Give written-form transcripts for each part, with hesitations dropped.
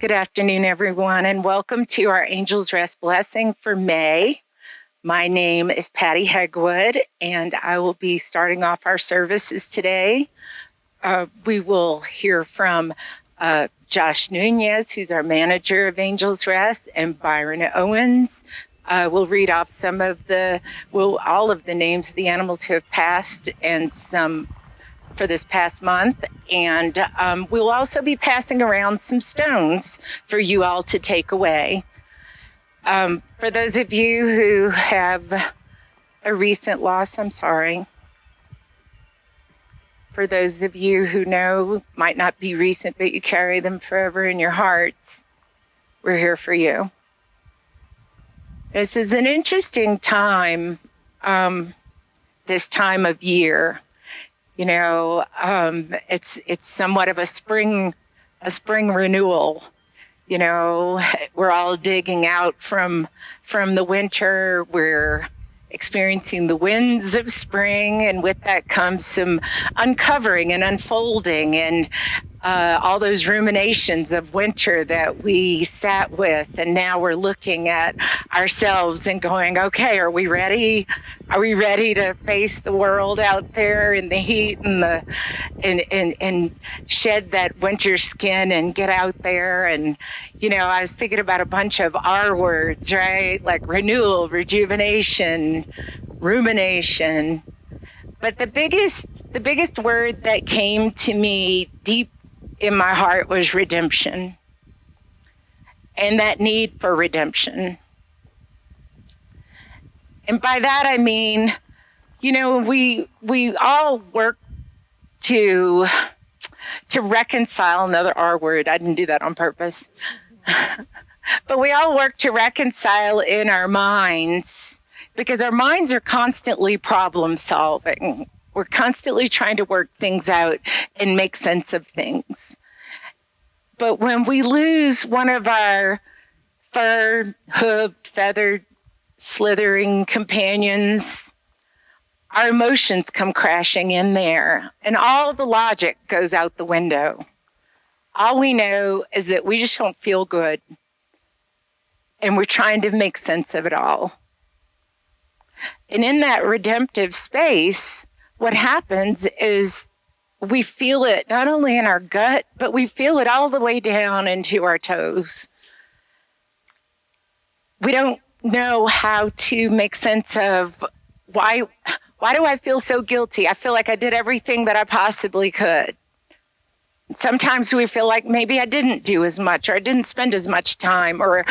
Good afternoon, everyone, and welcome to our Angels Rest Blessing for May. My name is Patty Hegwood, and I will be starting off our services today. We will hear from Josh Nunez, who's our manager of Angels Rest, and Byron Owens. We'll read off all of the names of the animals who have passed and some for this past month. And we'll also be passing around some stones for you all to take away. For those of you who have a recent loss, I'm sorry. For those of you who know, might not be recent, but you carry them forever in your hearts, we're here for you. This is an interesting time, this time of year. You know, it's somewhat of a spring renewal. You know, we're all digging out from the winter. We're experiencing the winds of spring, and with that comes some uncovering and unfolding and all those ruminations of winter that we sat with. And now we're looking at ourselves and going, okay, are we ready? Are we ready to face the world out there in the heat and shed that winter skin and get out there? And, you know, I was thinking about a bunch of R words, right? Like renewal, rejuvenation, rumination. But the biggest word that came to me deep in my heart was redemption, and that need for redemption. And by that I mean, you know, we all work to reconcile, another R word. I didn't do that on purpose. But we all work to reconcile in our minds, because our minds are constantly problem solving. We're constantly trying to work things out and make sense of things. But when we lose one of our fur, hooved, feathered, slithering companions, our emotions come crashing in there, and all the logic goes out the window. All we know is that we just don't feel good, and we're trying to make sense of it all. And in that redemptive space, what happens is we feel it not only in our gut, but we feel it all the way down into our toes. We don't know how to make sense of why do I feel so guilty? I feel like I did everything that I possibly could. Sometimes we feel like maybe I didn't do as much, or I didn't spend as much time, or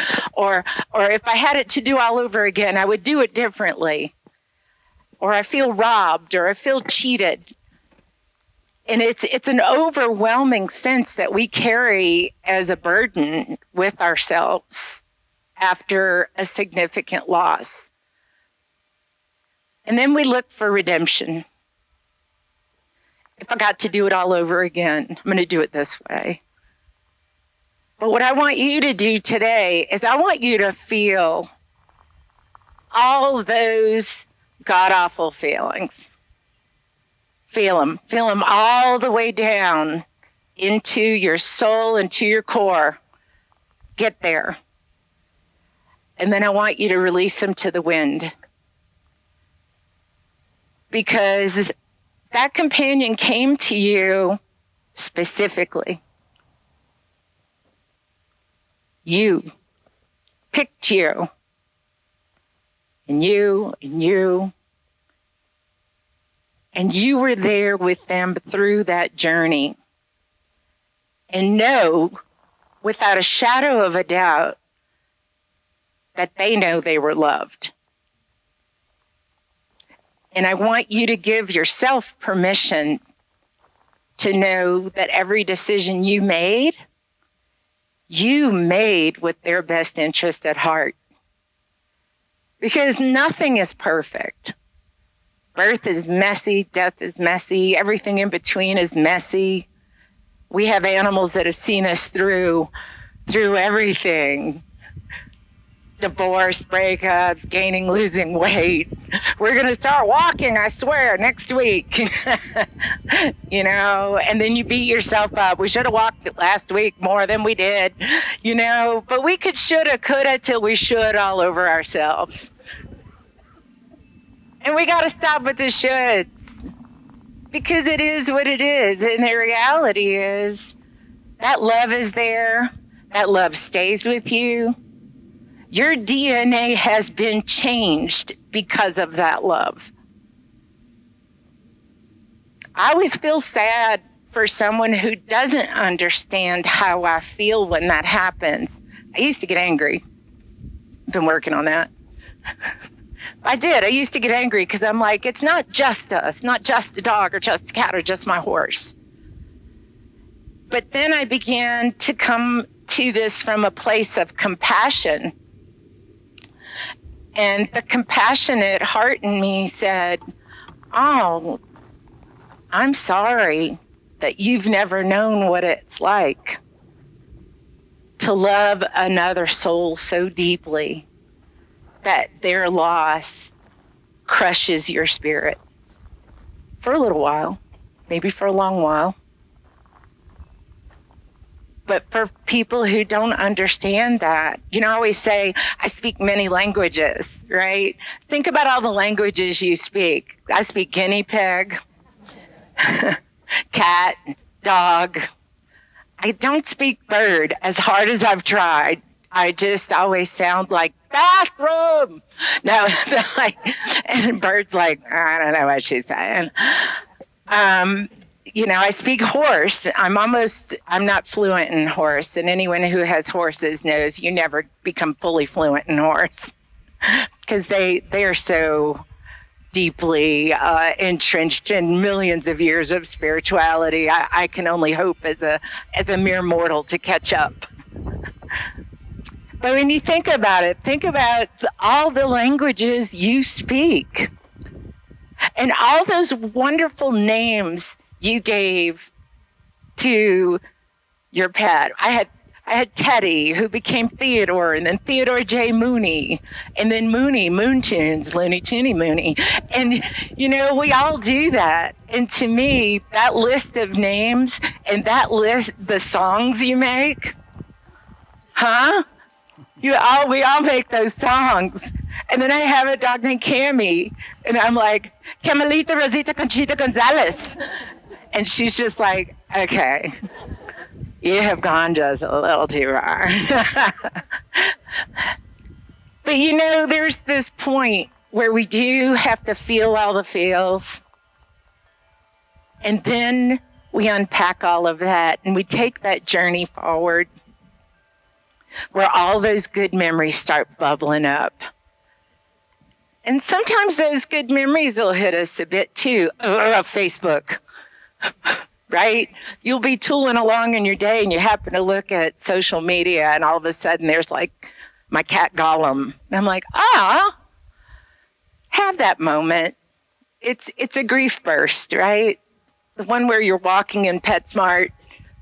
if I had it to do all over again, I would do it differently. Or I feel robbed, or I feel cheated. And it's an overwhelming sense that we carry as a burden with ourselves after a significant loss. And then we look for redemption. If I got to do it all over again, I'm going to do it this way. But what I want you to do today is I want you to feel all those god-awful feelings. Feel them all the way down into your soul, into your core. Get there. And then I want you to release them to the wind. Because that companion came to you specifically. You picked you. And you, and you. And you were there with them through that journey. And know, without a shadow of a doubt, that they know they were loved. And I want you to give yourself permission to know that every decision you made with their best interest at heart. Because nothing is perfect. Birth is messy, death is messy, everything in between is messy. We have animals that have seen us through everything. divorce, breakups, gaining, losing weight. We're going to start walking, I swear, next week. And then you beat yourself up. We should have walked last week more than we did, but we could, shoulda, coulda, till we should all over ourselves. And we got to stop with the shoulds, because it is what it is. And the reality is that love is there. That love stays with you. Your DNA has been changed because of that love. I always feel sad for someone who doesn't understand how I feel when that happens. I used to get angry. I've been working on that. I did. I used to get angry because I'm like, it's not just us, not just a dog or just a cat or just my horse. But then I began to come to this from a place of compassion. And the compassionate heart in me said, oh, I'm sorry that you've never known what it's like to love another soul so deeply that their loss crushes your spirit for a little while, maybe for a long while. But for people who don't understand that, I always say, I speak many languages, right? Think about all the languages you speak. I speak guinea pig, cat, dog. I don't speak bird as hard as I've tried. I just always sound like bathroom. No, and bird's like, I don't know what she's saying. I speak horse. I'm not fluent in horse. And anyone who has horses knows you never become fully fluent in horse because they are so deeply entrenched in millions of years of spirituality. I can only hope as a mere mortal to catch up. But when you think about it, think about all the languages you speak and all those wonderful names you gave to your pet. I had Teddy, who became Theodore, and then Theodore J. Mooney, and then Mooney, Moontunes, Looney Tooney Mooney. And, we all do that. And to me, that list of names and that list, the songs you make, we all make those songs. And then I have a dog named Cammy, and I'm like, Camelita Rosita Conchita Gonzalez. And she's just like, okay, you have gone just a little too far. But there's this point where we do have to feel all the feels. And then we unpack all of that and we take that journey forward where all those good memories start bubbling up. And sometimes those good memories will hit us a bit too. Facebook. Right? You'll be tooling along in your day and you happen to look at social media and all of a sudden there's like my cat Gollum. And I'm like, have that moment. It's a grief burst, right? The one where you're walking in PetSmart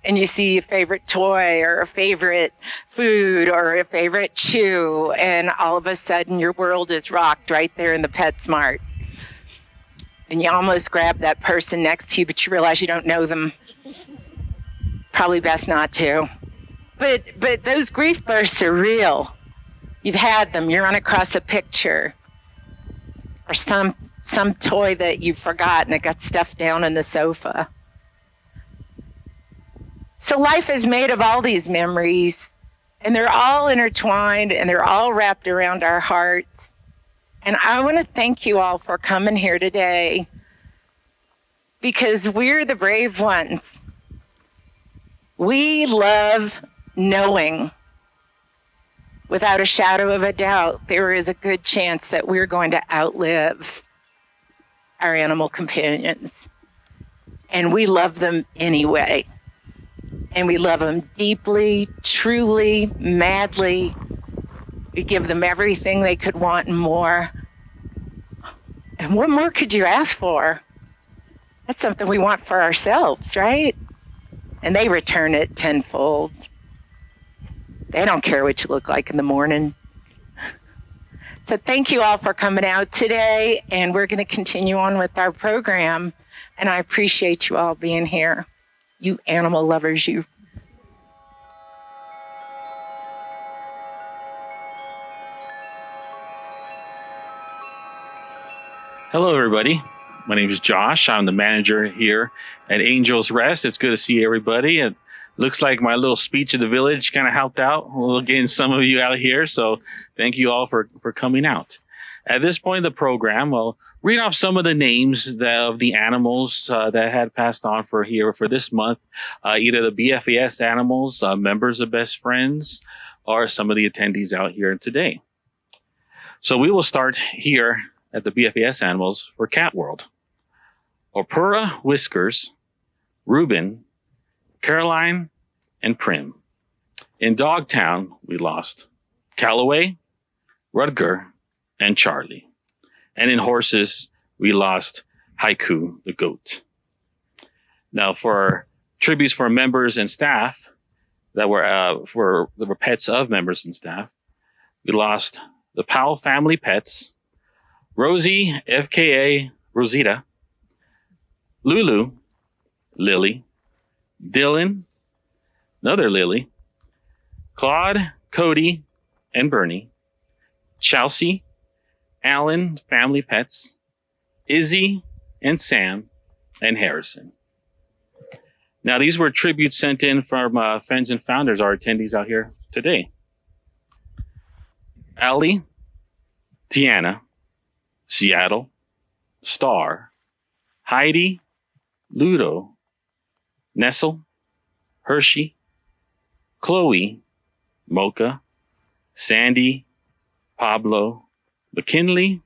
and you see a favorite toy or a favorite food or a favorite chew and all of a sudden your world is rocked right there in the PetSmart. And you almost grab that person next to you, but you realize you don't know them. Probably best not to. But those grief bursts are real. You've had them. You run across a picture or some toy that you forgot and it got stuffed down in the sofa. So life is made of all these memories, and they're all intertwined, and they're all wrapped around our hearts. And I want to thank you all for coming here today because we're the brave ones. We love knowing without a shadow of a doubt there is a good chance that we're going to outlive our animal companions. And we love them anyway. And we love them deeply, truly, madly. We give them everything they could want and more. And what more could you ask for? That's something we want for ourselves, right? And they return it tenfold. They don't care what you look like in the morning. So thank you all for coming out today, and we're going to continue on with our program. And I appreciate you all being here. You animal lovers, you. Hello, everybody. My name is Josh. I'm the manager here at Angels Rest. It's good to see everybody. It looks like my little speech of the village kind of helped out. We'll get some of you out here. So thank you all for coming out. At this point in the program, I'll read off some of the names of the animals that had passed on for this month. Either the BFAS animals, members of Best Friends, or some of the attendees out here today. So we will start here at the BFAS animals for Cat World. Opura, Whiskers, Reuben, Caroline, and Prim. In Dogtown, we lost Callaway, Rutger, and Charlie. And in horses, we lost Haiku, the goat. Now, for tributes for members and staff that were pets of members and staff, we lost the Powell family pets, Rosie, FKA, Rosita, Lulu, Lily, Dylan, another Lily, Claude, Cody, and Bernie, Chelsea, Alan, family pets, Izzy, and Sam, and Harrison. Now, these were tributes sent in from friends and founders, our attendees out here today. Allie, Tiana, Seattle, Star, Heidi, Ludo, Nestle, Hershey, Chloe, Mocha, Sandy, Pablo, McKinley,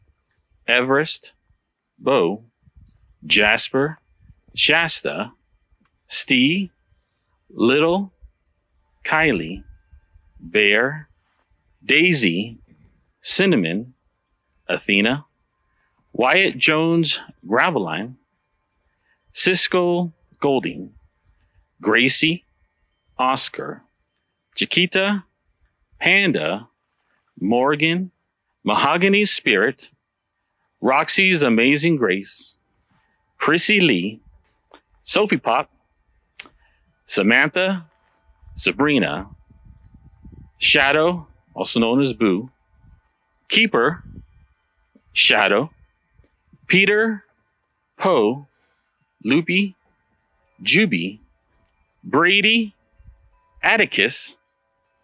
Everest, Bo, Jasper, Shasta, Steve, Little, Kylie, Bear, Daisy, Cinnamon, Athena, Wyatt Jones, Graveline, Cisco Golding, Gracie, Oscar, Chiquita, Panda, Morgan, Mahogany's Spirit, Roxy's Amazing Grace, Chrissy Lee, Sophie Pop, Samantha, Sabrina, Shadow, also known as Boo, Keeper, Shadow, Peter, Poe, Loopy, Juby, Brady, Atticus,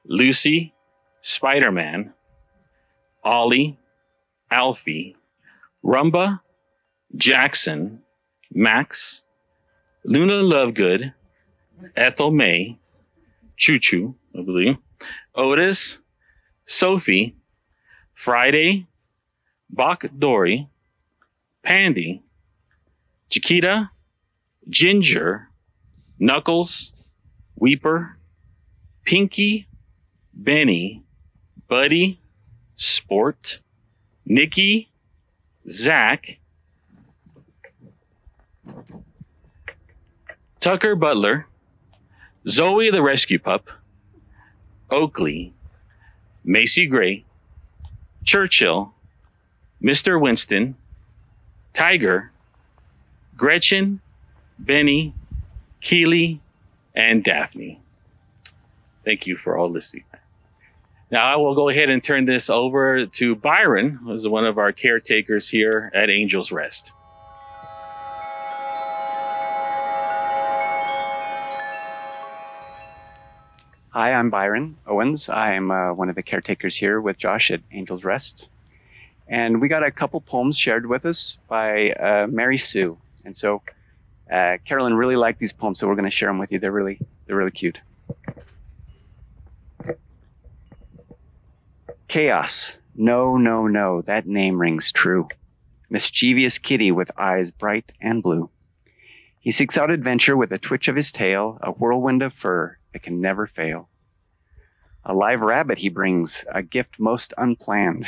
Lucy, Spider-Man, Ollie, Alfie, Rumba, Jackson, Max, Luna Lovegood, Ethel May, Choo Choo, I believe, Otis, Sophie, Friday, Bach Dory, Pandy, Chiquita, Ginger, Knuckles, Weeper, Pinky, Benny, Buddy, Sport, Nikki, Zach, Tucker Butler, Zoe the Rescue Pup, Oakley, Macy Gray, Churchill, Mr. Winston, Tiger, Gretchen, Benny, Keely, and Daphne. Thank you for all listening. Now I will go ahead and turn this over to Byron, who's one of our caretakers here at Angels Rest. Hi, I'm Byron Owens. I'm one of the caretakers here with Josh at Angels Rest. And we got a couple poems shared with us by Mary Sue. And so Carolyn really liked these poems, so we're going to share them with you. They're really cute. Chaos. No, no, no, that name rings true. Mischievous kitty with eyes bright and blue. He seeks out adventure with a twitch of his tail, a whirlwind of fur that can never fail. A live rabbit he brings, a gift most unplanned.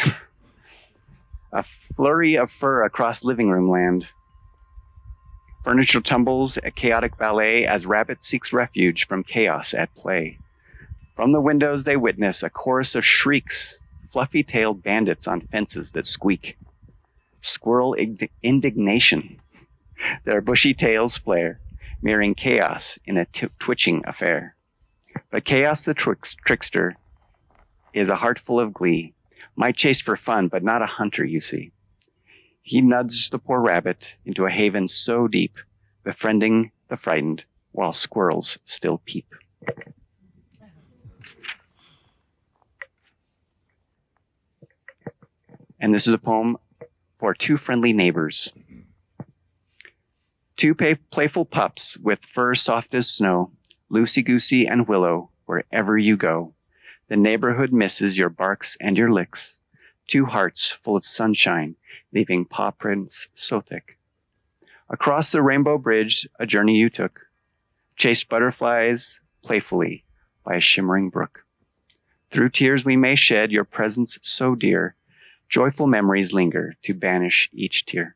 A flurry of fur across living room land. Furniture tumbles, a chaotic ballet as rabbit seeks refuge from chaos at play. From the windows they witness a chorus of shrieks, fluffy-tailed bandits on fences that squeak. Squirrel indignation. Their bushy tails flare, mirroring chaos in a twitching affair. But Chaos the trickster is a heart full of glee, might chase for fun, but not a hunter, you see. He nudged the poor rabbit into a haven so deep, befriending the frightened while squirrels still peep. And this is a poem for two friendly neighbors. Two playful pups with fur soft as snow, loosey-goosey and willow, wherever you go. The neighborhood misses your barks and your licks. Two hearts full of sunshine, leaving paw prints so thick. Across the rainbow bridge, a journey you took, chased butterflies playfully by a shimmering brook. Through tears we may shed your presence so dear, joyful memories linger to banish each tear.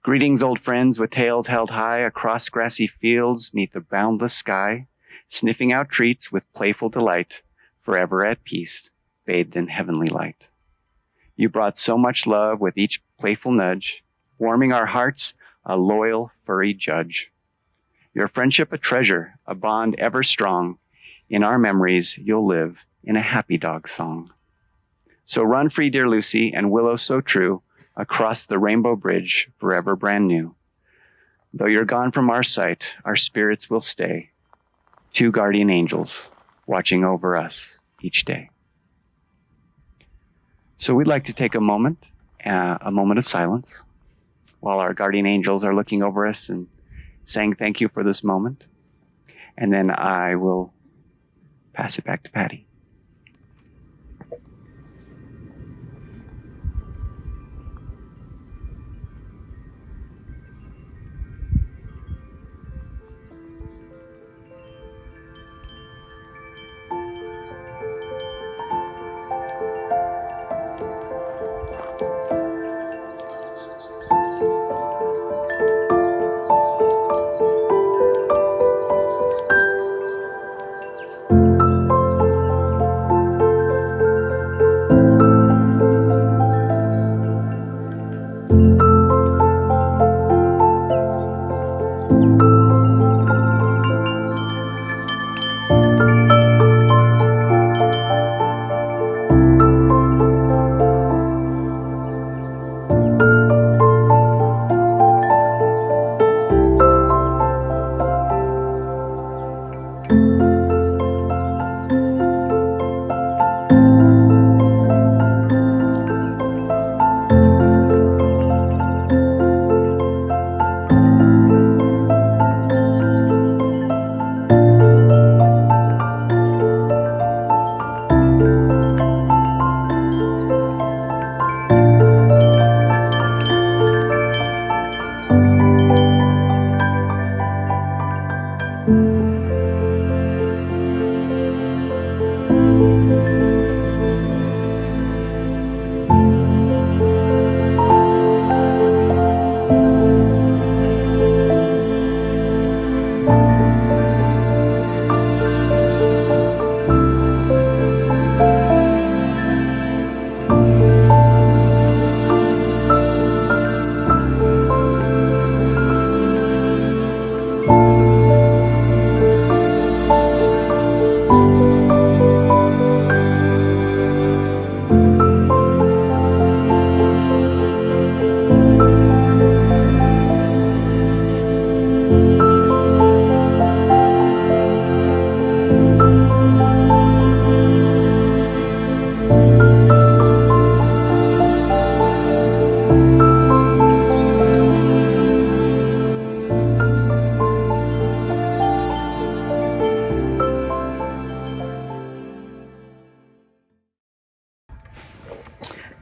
Greetings, old friends, with tails held high across grassy fields neath the boundless sky, sniffing out treats with playful delight, forever at peace, bathed in heavenly light. You brought so much love with each playful nudge, warming our hearts, a loyal, furry judge. Your friendship a treasure, a bond ever strong. In our memories, you'll live in a happy dog song. So run free, dear Lucy, and Willow so true, across the rainbow bridge, forever brand new. Though you're gone from our sight, our spirits will stay. Two guardian angels watching over us each day. So we'd like to take a moment of silence, while our guardian angels are looking over us and saying thank you for this moment. And then I will pass it back to Patty.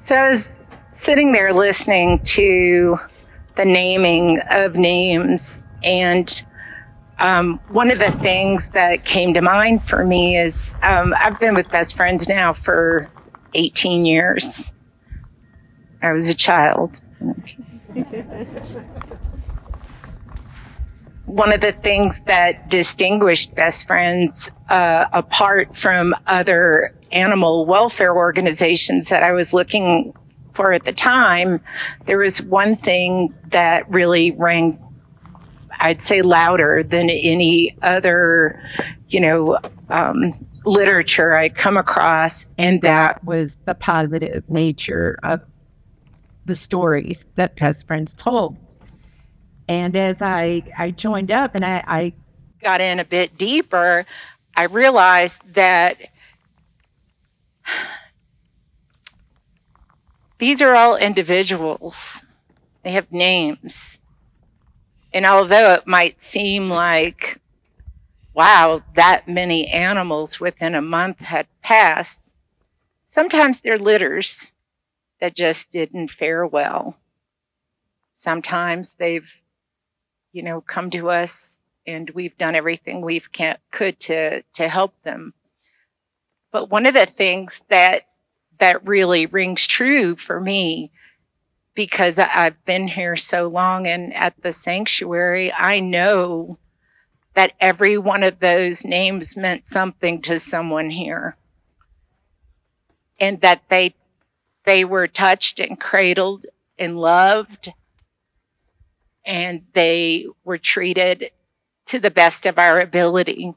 So I was sitting there listening to the naming of names, and one of the things that came to mind for me is I've been with best friends now for 18 years. I was a child. one of the things that distinguished Best Friends apart from other animal welfare organizations that I was looking for at the time, there was one thing that really rang, I'd say, louder than any other, literature I'd come across, and that was the positive nature of the stories that Best Friends told. And as I joined up and I got in a bit deeper, I realized that these are all individuals. They have names. And although it might seem like, wow, that many animals within a month had passed, sometimes they're litters that just didn't fare well. Sometimes they've, come to us and we've done everything we could to help them. But one of the things that really rings true for me, because I've been here so long and at the sanctuary, I know that every one of those names meant something to someone here. And that they were touched and cradled and loved, and they were treated to the best of our ability.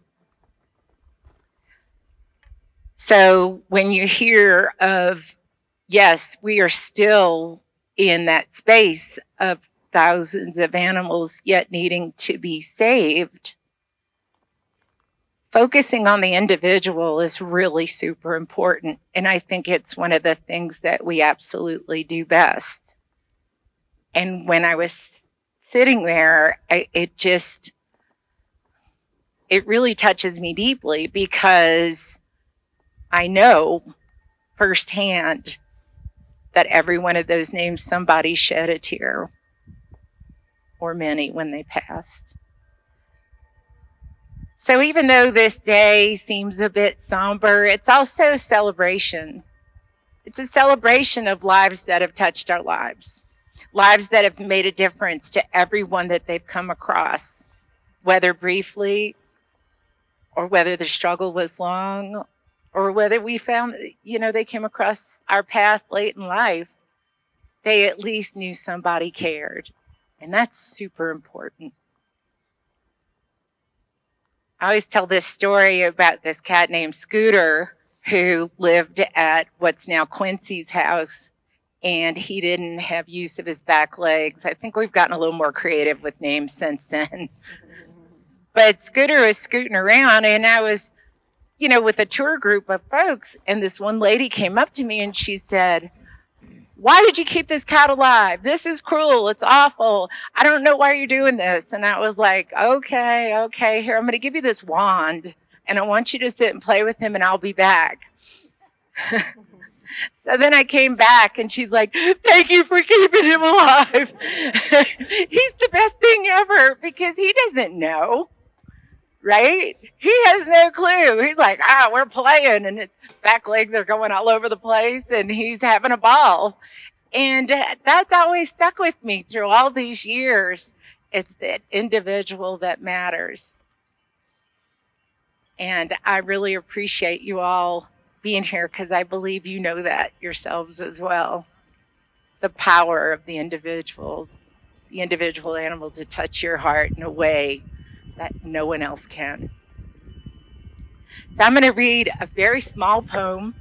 So when you hear of, yes, we are still in that space of thousands of animals yet needing to be saved, focusing on the individual is really super important. And I think it's one of the things that we absolutely do best. And when I was sitting there, it really touches me deeply, because I know firsthand that every one of those names, somebody shed a tear, or many, when they passed. So even though this day seems a bit somber, it's also a celebration. It's a celebration of lives that have touched our lives that have made a difference to everyone that they've come across, whether briefly, or whether the struggle was long, or whether we found, they came across our path late in life. They at least knew somebody cared. And that's super important. I always tell this story about this cat named Scooter who lived at what's now Quincy's house, and he didn't have use of his back legs. I think we've gotten a little more creative with names since then. But Scooter was scooting around, and I was, with a tour group of folks, and this one lady came up to me and she said, "Why did you keep this cat alive? This is cruel. It's awful. I don't know why you're doing this." And I was like, okay, here, I'm going to give you this wand, and I want you to sit and play with him, and I'll be back. So then I came back, and she's like, "Thank you for keeping him alive." He's the best thing ever, because he doesn't know, right? He has no clue. He's like, we're playing, and his back legs are going all over the place, and he's having a ball. And that's always stuck with me through all these years. It's that individual that matters. And I really appreciate you all being here, because I believe you know that yourselves as well. The power of the individual animal to touch your heart in a way that no one else can. So I'm going to read a very small poem,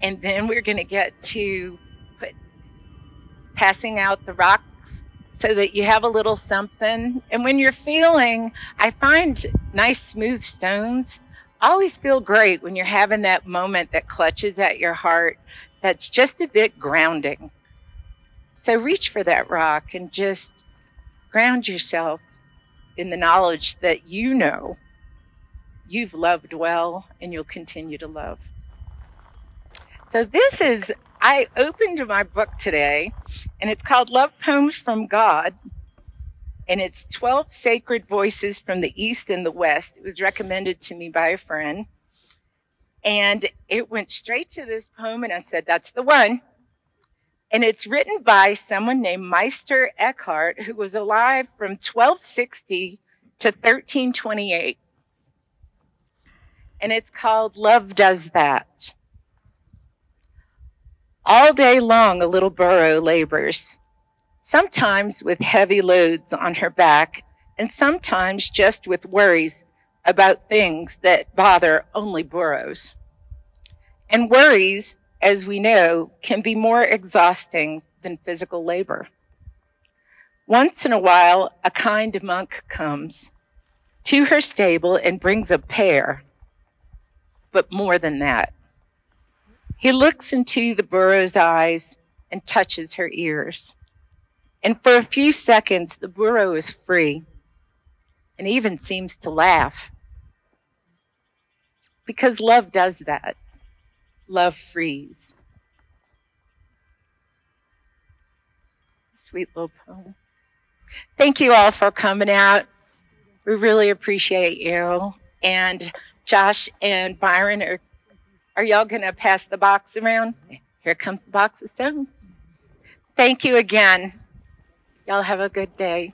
and then we're going to get to passing out the rocks so that you have a little something. And when you're feeling, I find nice smooth stones always feel great when you're having that moment that clutches at your heart that's just a bit grounding. So reach for that rock and just ground yourself in the knowledge that you've loved well and you'll continue to love. So I opened my book today, and it's called Love Poems from God. And it's 12 sacred voices from the East and the West. It was recommended to me by a friend. And it went straight to this poem, and I said, that's the one. And it's written by someone named Meister Eckhart, who was alive from 1260 to 1328. And it's called Love Does That. All day long, a little burro labors, sometimes with heavy loads on her back, and sometimes just with worries about things that bother only burros. And worries, as we know, can be more exhausting than physical labor. Once in a while, a kind monk comes to her stable and brings a pair, but more than that. He looks into the burro's eyes and touches her ears. And for a few seconds, the burro is free and even seems to laugh. Because love does that. Love frees. Sweet little poem. Thank you all for coming out. We really appreciate you. And Josh and Byron, are y'all going to pass the box around? Here comes the box of stones. Thank you again. Y'all have a good day.